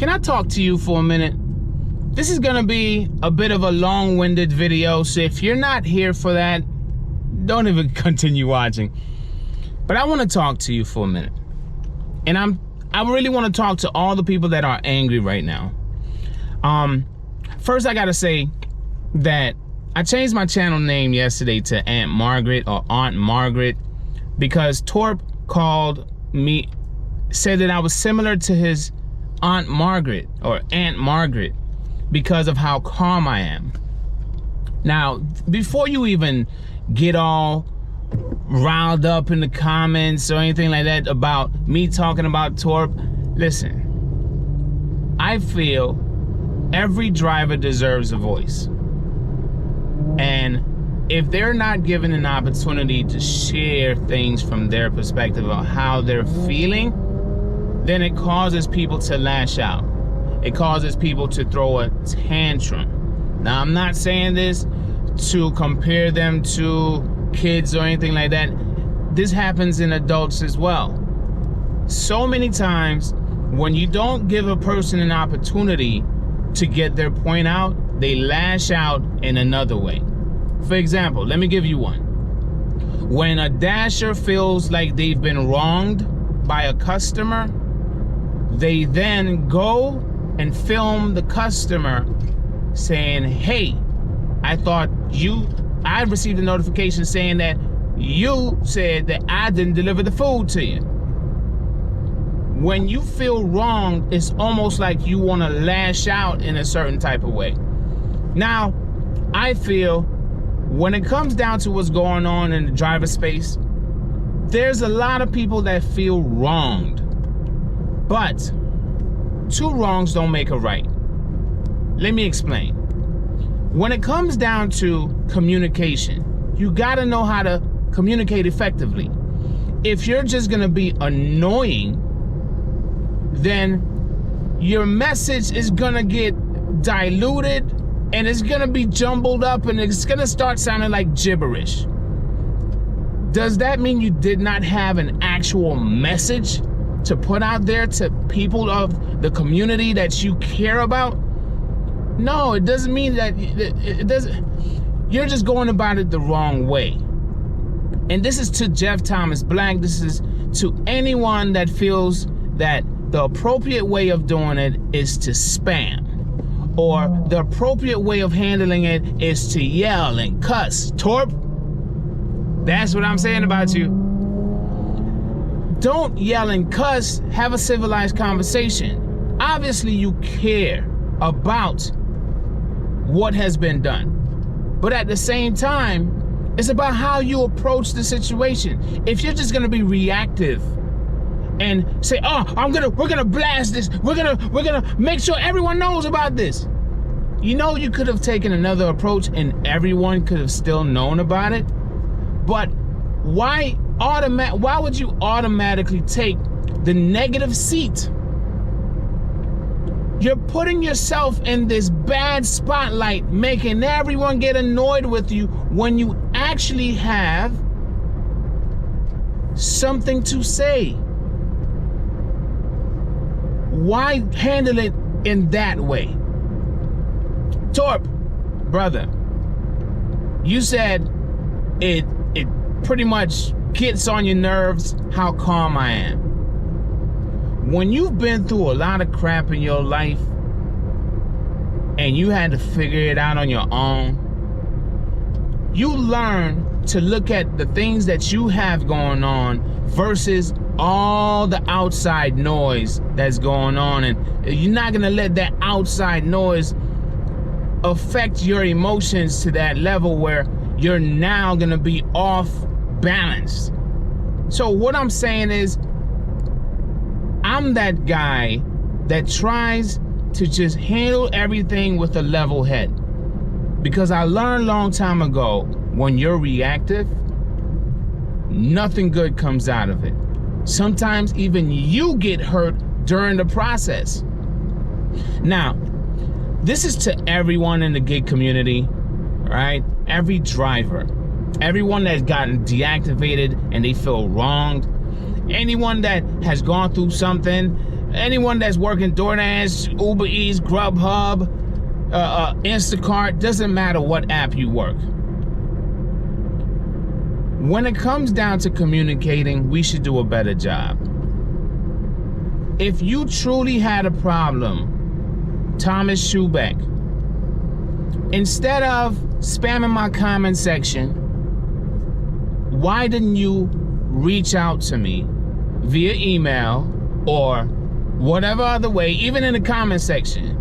can I talk to you for a minute? This is gonna be a bit of a long-winded video, so if you're not here for that, don't even continue watching. But I wanna talk to you for a minute. And I really wanna talk to all the people that are angry right now. First I gotta say that I changed my channel name yesterday to Aunt Margaret or Aunt Margaret because Torp called me, said that I was similar to his Aunt Margaret or Aunt Margaret because of how calm I am. Now, before you even get all riled up in the comments or anything like that about me talking about Torp, listen, I feel every driver deserves a voice. And if they're not given an opportunity to share things from their perspective of how they're feeling, then it causes people to lash out. It causes people to throw a tantrum. Now, I'm not saying this to compare them to kids or anything like that. This happens in adults as well. So many times when you don't give a person an opportunity to get their point out, they lash out in another way. For example, let me give you one. When a dasher feels like they've been wronged by a customer, they then go and film the customer saying, hey, I received a notification saying that you said that I didn't deliver the food to you. When you feel wronged, it's almost like you want to lash out in a certain type of way. Now, I feel when it comes down to what's going on in the driver space, there's a lot of people that feel wronged. But two wrongs don't make a right. Let me explain. When it comes down to communication, you gotta know how to communicate effectively. If you're just gonna be annoying, then your message is gonna get diluted and it's gonna be jumbled up and it's gonna start sounding like gibberish. Does that mean you did not have an actual message to put out there to people of the community that you care about? No, it doesn't mean that. It doesn't. You're just going about it the wrong way. And this is to Jeff Thomas Black. This is to anyone that feels that the appropriate way of doing it is to spam, or the appropriate way of handling it is to yell and cuss. Torp, that's what I'm saying about you. Don't yell and cuss, have a civilized conversation. Obviously you care about what has been done, but at the same time, it's about how you approach the situation. If you're just gonna be reactive and say, oh, we're gonna blast this, we're gonna make sure everyone knows about this. You know, you could have taken another approach and everyone could have still known about it. But why would you automatically take the negative seat? You're putting yourself in this bad spotlight, making everyone get annoyed with you when you actually have something to say. Why handle it in that way? Torp, brother, you said it pretty much gets on your nerves how calm I am. When you've been through a lot of crap in your life and you had to figure it out on your own, you learn to look at the things that you have going on versus all the outside noise that's going on, and you're not gonna let that outside noise affect your emotions to that level where you're now gonna be off balance. So what I'm saying is, I'm that guy that tries to just handle everything with a level head, because I learned a long time ago, when you're reactive, nothing good comes out of it. Sometimes even you get hurt during the process. Now, this is to everyone in the gig community, right? Every driver, everyone that's gotten deactivated and they feel wronged, anyone that has gone through something anyone that's working DoorDash, Uber Eats, GRUBHUB, Instacart, doesn't matter what app you work. When it comes down to communicating, we should do a better job. If you truly had a problem, Thomas Schubeck, instead of spamming my comment section, why didn't you reach out to me via email or whatever other way, even in the comment section,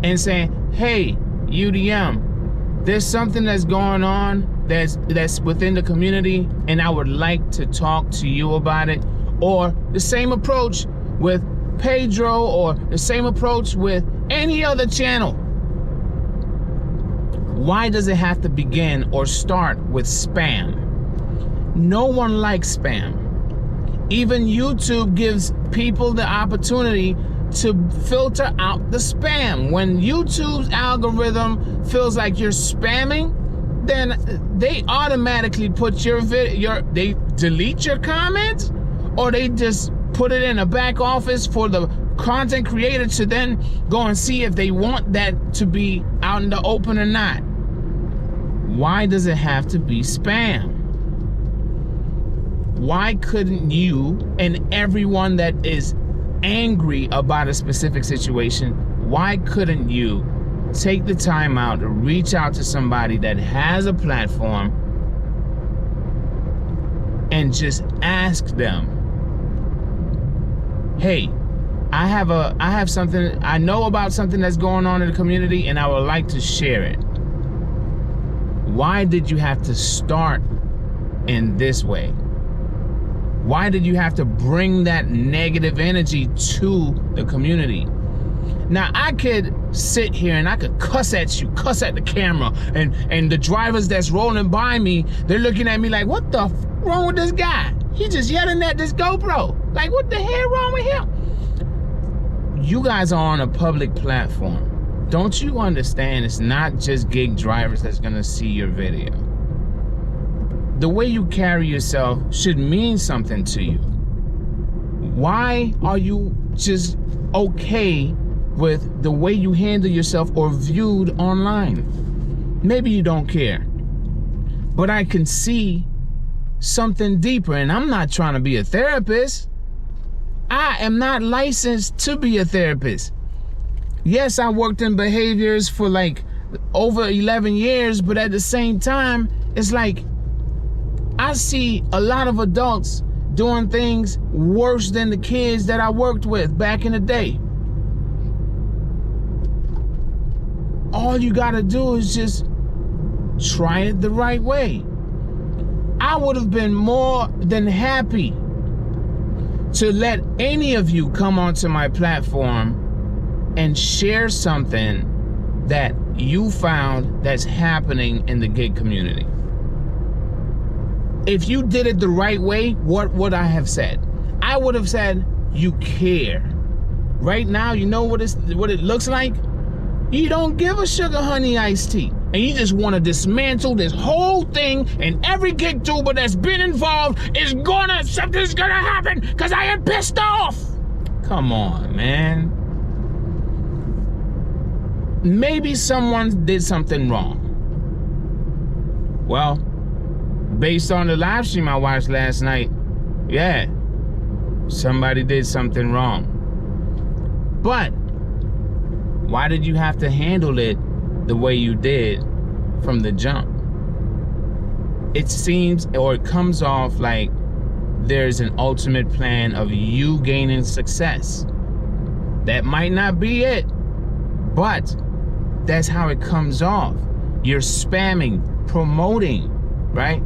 and saying, hey, UDM, there's something that's going on that's within the community, and I would like to talk to you about it. Or the same approach with Pedro, or the same approach with any other channel. Why does it have to begin or start with spam? No one likes spam. Even YouTube gives people the opportunity to filter out the spam. When YouTube's algorithm feels like you're spamming, then they automatically put they delete your comments, or they just put it in a back office for the content creator to then go and see if they want that to be out in the open or not. Why does it have to be spam? Why couldn't you, and everyone that is angry about a specific situation, why couldn't you take the time out to reach out to somebody that has a platform and just ask them, hey, I have something, I know about something that's going on in the community, and I would like to share it. Why did you have to start in this way? Why did you have to bring that negative energy to the community? Now, I could sit here and I could cuss at you, cuss at the camera, and the drivers that's rolling by me, they're looking at me like, what the f wrong with this guy? He just yelling at this GoPro. Like, what the hell wrong with him? You guys are on a public platform. Don't you understand it's not just gig drivers that's gonna see your video? The way you carry yourself should mean something to you. Why are you just okay with the way you handle yourself or viewed online? Maybe you don't care, but I can see something deeper, and I'm not trying to be a therapist. I am not licensed to be a therapist. Yes, I worked in behaviors for like over 11 years, but at the same time, it's like I see a lot of adults doing things worse than the kids that I worked with back in the day. All you gotta do is just try it the right way. I would have been more than happy to let any of you come onto my platform and share something that you found that's happening in the gig community. If you did it the right way, what would I have said? I would have said, you care. Right now, you know what it looks like? You don't give a sugar honey iced tea. And you just want to dismantle this whole thing, and every gig tuber that's been involved something's gonna happen because I am pissed off. Come on, man. Maybe someone did something wrong. Well, based on the live stream I watched last night, yeah, somebody did something wrong. But why did you have to handle it the way you did from the jump? It seems, or it comes off like there's an ultimate plan of you gaining success. That might not be it, but that's how it comes off. You're spamming, promoting, right?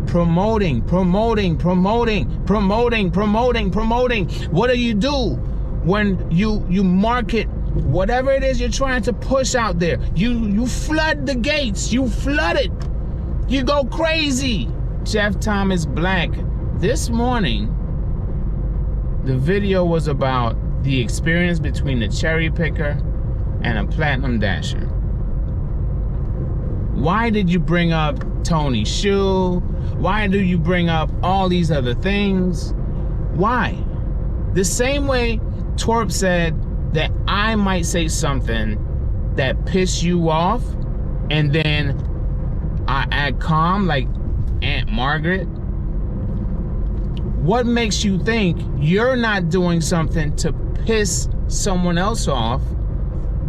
Promoting. What do you do when you market whatever it is you're trying to push out there? You flood the gates. You flood it. You go crazy. Jeff Thomas Black. This morning, the video was about the experience between the cherry picker and a platinum dasher. Why did you bring up Tony Shu? Why do you bring up all these other things? Why? The same way Torp said that I might say something that piss you off, and then I act calm like Aunt Margaret. What makes you think you're not doing something to piss someone else off,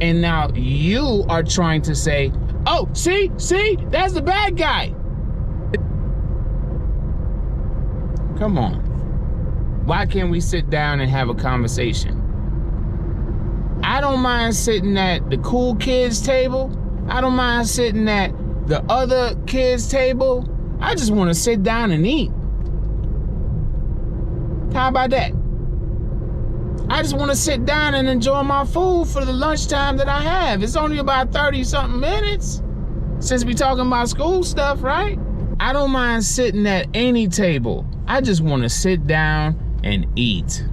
and now you are trying to say, oh, see, that's the bad guy? Come on. Why can't we sit down and have a conversation? I don't mind sitting at the cool kids table. I don't mind sitting at the other kids table. I just want to sit down and eat. How about that? I just want to sit down and enjoy my food for the lunchtime that I have. It's only about 30-something minutes since we talking about school stuff, right? I don't mind sitting at any table. I just want to sit down and eat.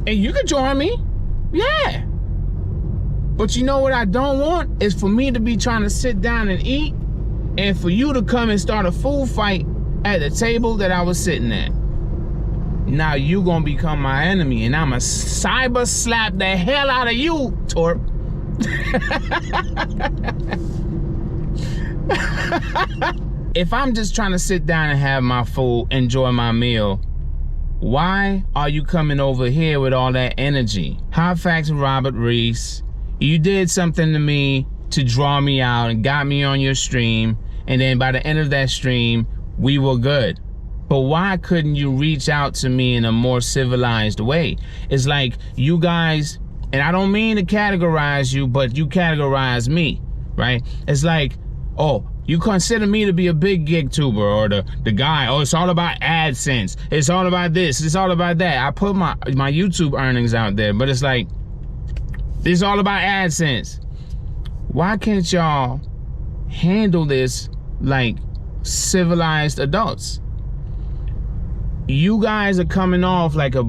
And you can join me, yeah. But you know what I don't want is for me to be trying to sit down and eat, and for you to come and start a food fight at the table that I was sitting at. Now you gonna become my enemy, and I'ma cyber slap the hell out of you, Torp. If I'm just trying to sit down and have my food, enjoy my meal, why are you coming over here with all that energy? Hot facts, Robert Reese. You did something to me to draw me out and got me on your stream, and then by the end of that stream, we were good. But why couldn't you reach out to me in a more civilized way? It's like you guys, and I don't mean to categorize you, but you categorize me, right? It's like, oh, you consider me to be a big gig tuber, or the guy, oh, it's all about AdSense. It's all about this, it's all about that. I put my YouTube earnings out there, but it's like, it's all about AdSense. Why can't y'all handle this like civilized adults? You guys are coming off like a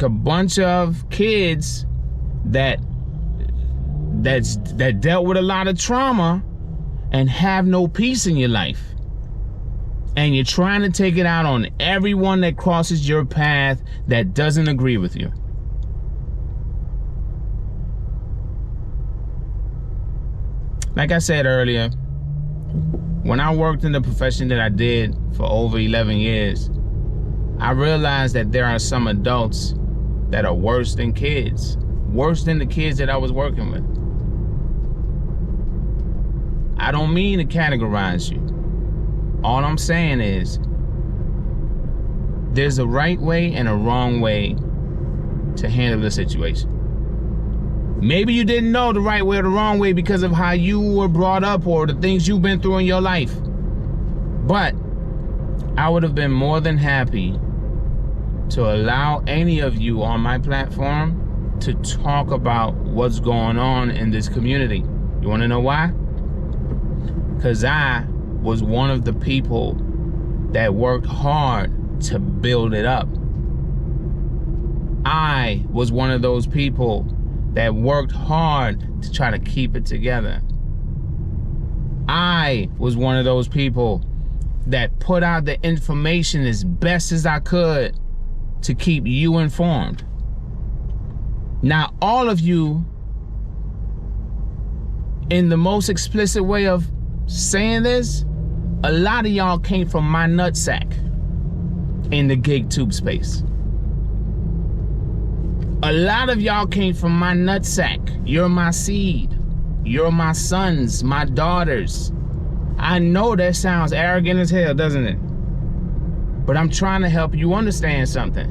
bunch of kids that dealt with a lot of trauma and have no peace in your life. And you're trying to take it out on everyone that crosses your path that doesn't agree with you. Like I said earlier, when I worked in the profession that I did for over 11 years, I realized that there are some adults that are worse than kids, worse than the kids that I was working with. I don't mean to categorize you. All I'm saying is there's a right way and a wrong way to handle the situation. Maybe you didn't know the right way or the wrong way because of how you were brought up or the things you've been through in your life. But I would have been more than happy to allow any of you on my platform to talk about what's going on in this community. You want to know why? Because I was one of the people that worked hard to build it up. I was one of those people that worked hard to try to keep it together. I was one of those people that put out the information as best as I could to keep you informed. Now, all of you, in the most explicit way of saying this, a lot of y'all came from my nutsack in the gig tube space. A lot of y'all came from my nutsack. You're my seed. You're my sons, my daughters. I know that sounds arrogant as hell, doesn't it? But I'm trying to help you understand something.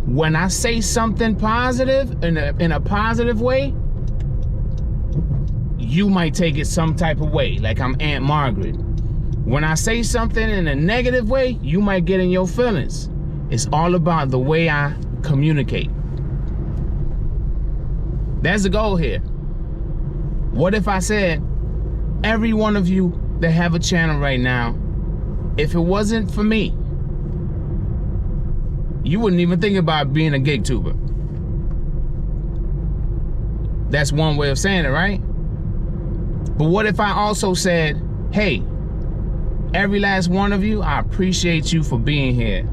When I say something positive, in a positive way, you might take it some type of way, like I'm Aunt Margaret. When I say something in a negative way, you might get in your feelings. It's all about the way I communicate. That's the goal here. What if I said, every one of you that have a channel right now, if it wasn't for me, you wouldn't even think about being a gig tuber. That's one way of saying it, right? But what if I also said, hey, every last one of you, I appreciate you for being here.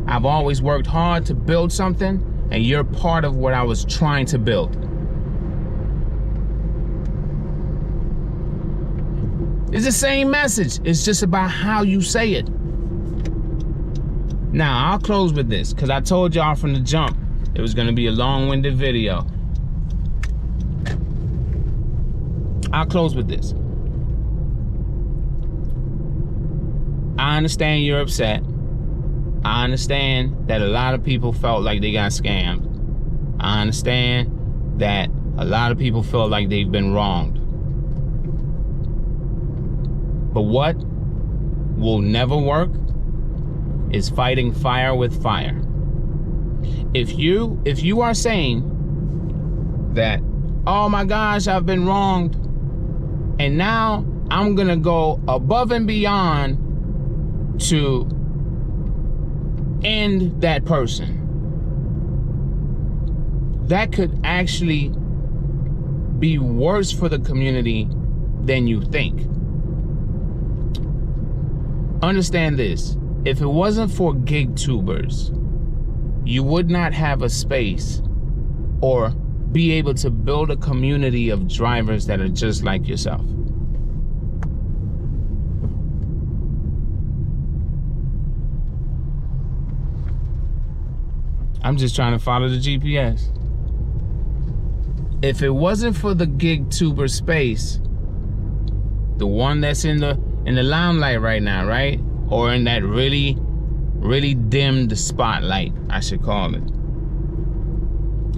I've always worked hard to build something, and you're part of what I was trying to build. It's the same message. It's just about how you say it. Now, I'll close with this, because I told y'all from the jump it was going to be a long-winded video. I'll close with this. I understand you're upset. I understand that a lot of people felt like they got scammed. I understand that a lot of people feel like they've been wronged. But what will never work is fighting fire with fire. If you are saying that, oh my gosh, I've been wronged, and now I'm gonna go above and beyond to end that person, that could actually be worse for the community than you think. Understand this. If it wasn't for gig tubers, you would not have a space or be able to build a community of drivers that are just like yourself. I'm just trying to follow the GPS. If it wasn't for the gig tuber space, the one that's in the limelight right now, right? Or in that really dimmed spotlight, I should call it.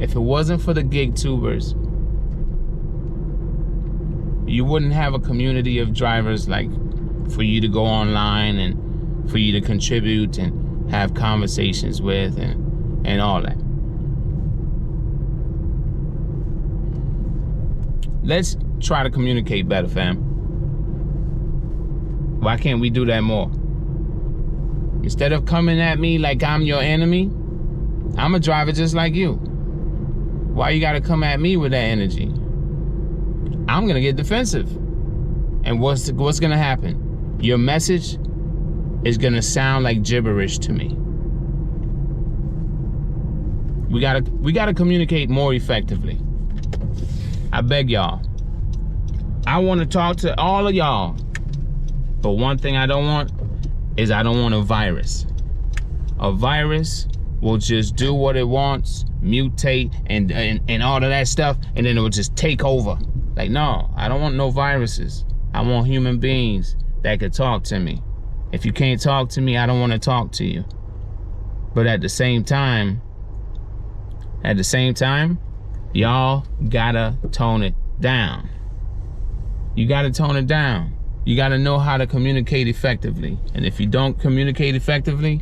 If it wasn't for the gig tubers, you wouldn't have a community of drivers like for you to go online and for you to contribute and have conversations with and all that. Let's try to communicate better, fam. Why can't we do that more? Instead of coming at me like I'm your enemy, I'm a driver just like you. Why you gotta come at me with that energy? I'm gonna get defensive. And what's gonna happen? Your message is gonna sound like gibberish to me. We gotta communicate more effectively. I beg y'all. I wanna talk to all of y'all. But one thing I don't want is I don't want a virus. A virus will just do what it wants, mutate and all of that stuff, and then it will just take over. Like, no, I don't want no viruses. I want human beings that could talk to me. If you can't talk to me, I don't want to talk to you. But at the same time, y'all gotta tone it down. You gotta tone it down. You gotta know how to communicate effectively. And if you don't communicate effectively,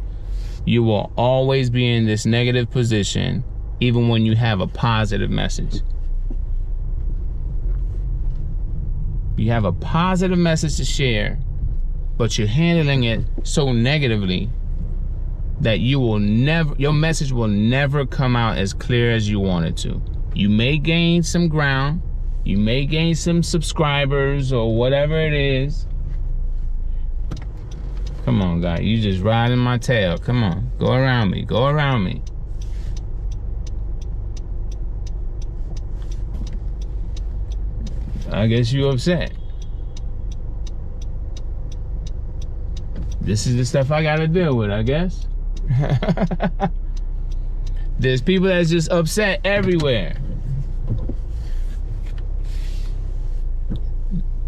you will always be in this negative position, even when you have a positive message. You have a positive message to share, but you're handling it so negatively that your message will never come out as clear as you want it to. You may gain some ground, you may gain some subscribers or whatever it is. Come on, guy, you just riding my tail. Come on, go around me, go around me. I guess you upset. This is the stuff I gotta deal with, I guess. There's people that's just upset everywhere.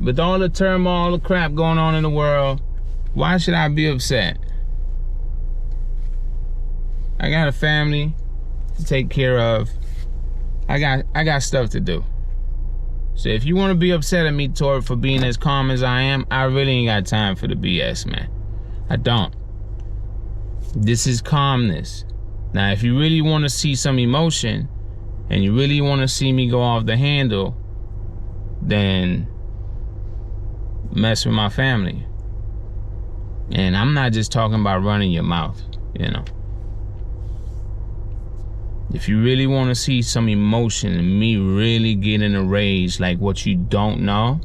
With all the turmoil, all the crap going on in the world, why should I be upset? I got a family to take care of. I got stuff to do. So if you want to be upset at me, Tori, for being as calm as I am, I really ain't got time for the BS, man. I don't. This is calmness. Now, if you really want to see some emotion and you really want to see me go off the handle, then mess with my family. And I'm not just talking about running your mouth, you know. If you really want to see some emotion and me really get in a rage like what you don't know,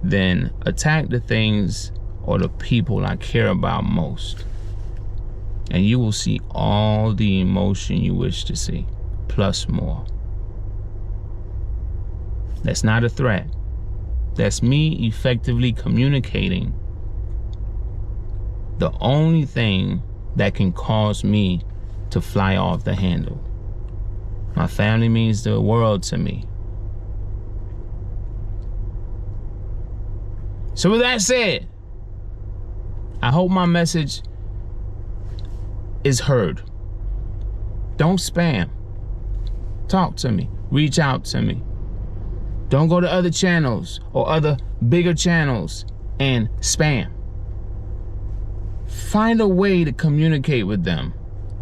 then attack the things or the people I care about most. And you will see all the emotion you wish to see, plus more. That's not a threat. That's me effectively communicating the only thing that can cause me to fly off the handle. My family means the world to me. So with that said, I hope my message is heard. Don't spam. Talk to me. Reach out to me. Don't go to other channels or other bigger channels and spam. Find a way to communicate with them.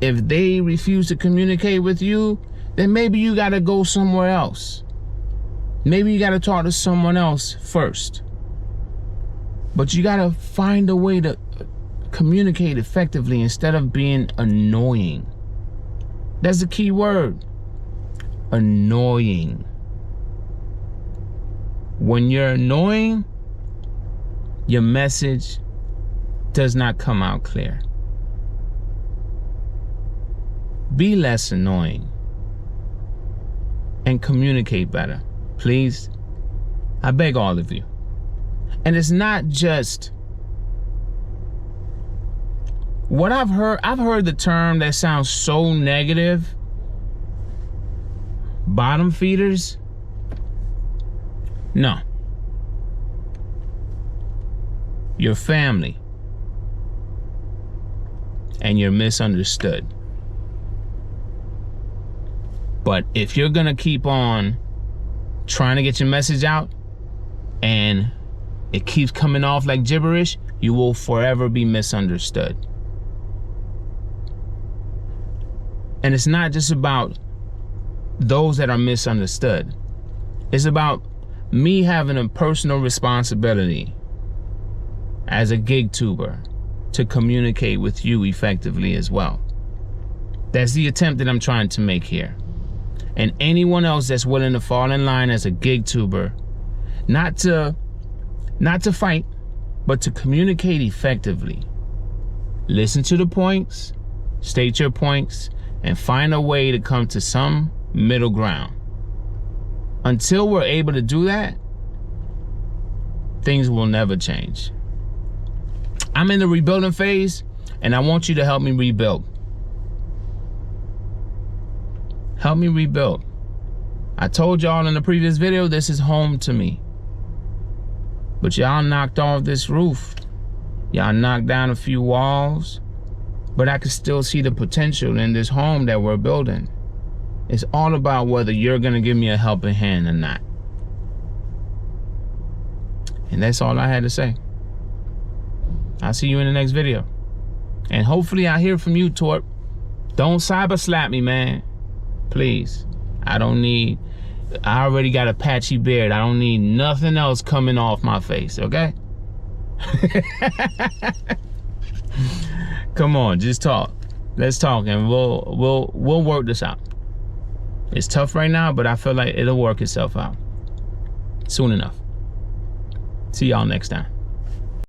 If they refuse to communicate with you, then maybe you gotta go somewhere else. Maybe you gotta talk to someone else first. But you gotta find a way to communicate effectively instead of being annoying. That's the key word. Annoying. When you're annoying, your message does not come out clear. Be less annoying and communicate better, please. I beg all of you. And it's not just what I've heard the term that sounds so negative, bottom feeders. No. Your family. And you're misunderstood. But if you're gonna keep on trying to get your message out and it keeps coming off like gibberish, you will forever be misunderstood. And it's not just about those that are misunderstood. It's about me having a personal responsibility as a gig tuber to communicate with you effectively as well. That's the attempt that I'm trying to make here. And anyone else that's willing to fall in line as a gig tuber, not to fight, but to communicate effectively. Listen to the points, state your points, and find a way to come to some middle ground. Until we're able to do that, things will never change. I'm in the rebuilding phase, and I want you to help me rebuild. Help me rebuild. I told y'all in the previous video, this is home to me. But y'all knocked off this roof. Y'all knocked down a few walls. But I can still see the potential in this home that we're building. It's all about whether you're gonna give me a helping hand or not. And that's all I had to say. I'll see you in the next video. And hopefully I hear from you, Torp. Don't cyber slap me, man. Please. I already got a patchy beard. I don't need nothing else coming off my face, okay? Come on, just talk. Let's talk and we'll work this out. It's tough right now, but I feel like it'll work itself out soon enough. See y'all next time.